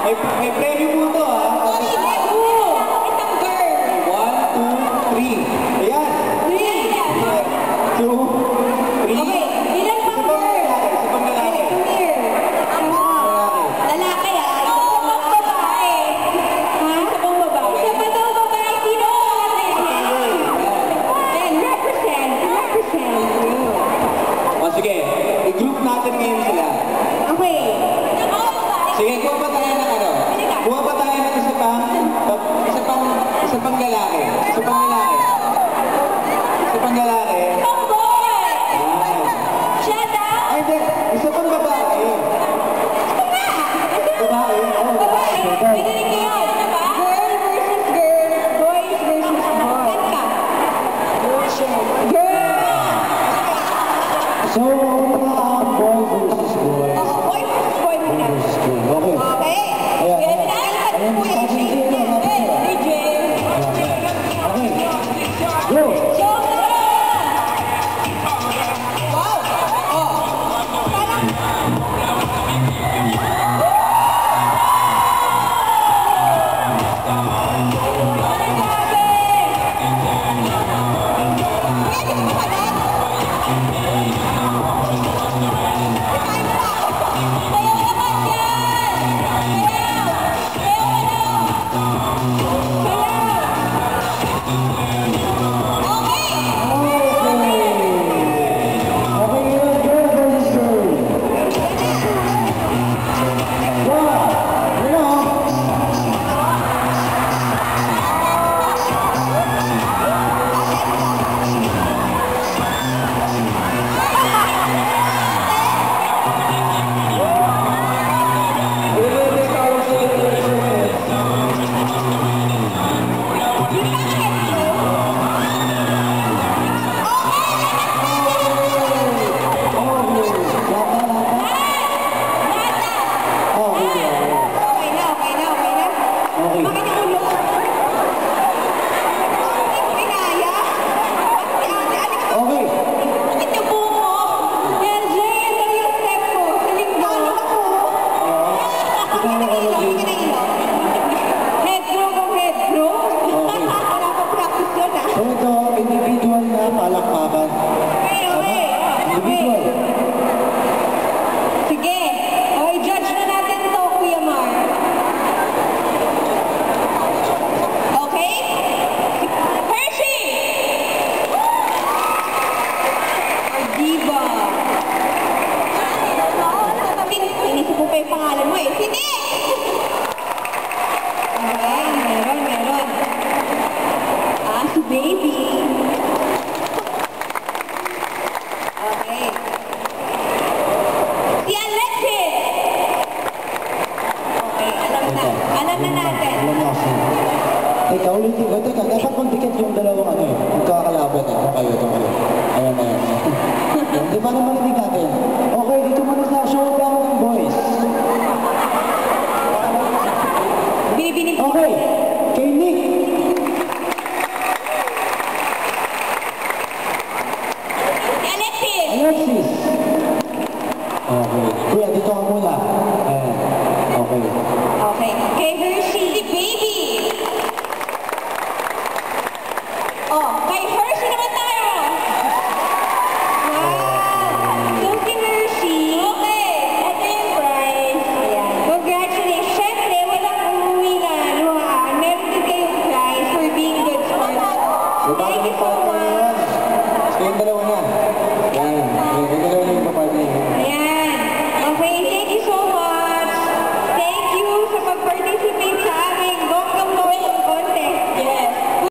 May premyo po ito, ha? Isang girl. 1, 2, 3. Ayan. 2, 3. Okay, ilan pang girl? Isa pang lalaki. Come here. Lalaki ah. Isa pang babae. Ha? Isa pang babae. Isa pa daw babae. Sino? Ayan, represent. O sige, i-group natin ngayon sila. Okay. Sige, kuha pa tayo ng ano? Kuha pa tayo ng isa pang lalaki. Isa pang lalaki. Isa pang lalaki. Tomboy! Shut up! Ay, hindi. Isa pang babae. Babae? Oo, babae. May narinig kayo, ano ba? Girl versus girl. Boys versus boys. Girl! So, ang boy versus boy. Boy versus boy muna. Versus girl. Okay. Okay? Ayan. Ganun na. Ayan, Kuya sabi Jay. niyo, Hey, DJ. Okay. Go! Show na! Wow! Oh. Parang... Okay, yun. Girl versus girl. Wow! Ano? Okay na. Okay. Bakit yung ulo ko? Hindi ko kinaya. Okay. Bakit yung buhok mo? Yan, Jay, ito yung step ko. Sa linggo. Head grow kung head grow. Wala pa practice yun ah. So ito, individual na palakpakan. Okay. Individual. Sige. Okay, judge na natin ito, Kuya Mar. Okay? Hershey! Diva. Inisip mo pa yung pangalan mo eh. Sini! Okay, meron. Ah, si Baby. Okay. Si Alexis! Okay, alam na natin. Alam mo kasi. Teka, ulitin ko. Teka, dapat magdikit yung dalawang ano eh. Magkakalaban eh. Ito kayo. Ayan. Di ba naman hindi natin? Okay, dito muna sa showdown ng boys. Binibinig Okay, kay Nick. Si Alexis! Alexis. Okay. Kuya, dito ka muna. Ayan. Okay. Okay. Kay Hershey, si Baby! Oh, kay Hershey naman tayo! Wow! So si Hershey, okay, ito yung prize. Ayan. Congratulations! Siyempre, walang umuwi na ano ha. Meron din kayong prize for being good sports. So, bago Thank you ng so partner much. yan. So, yung dalawa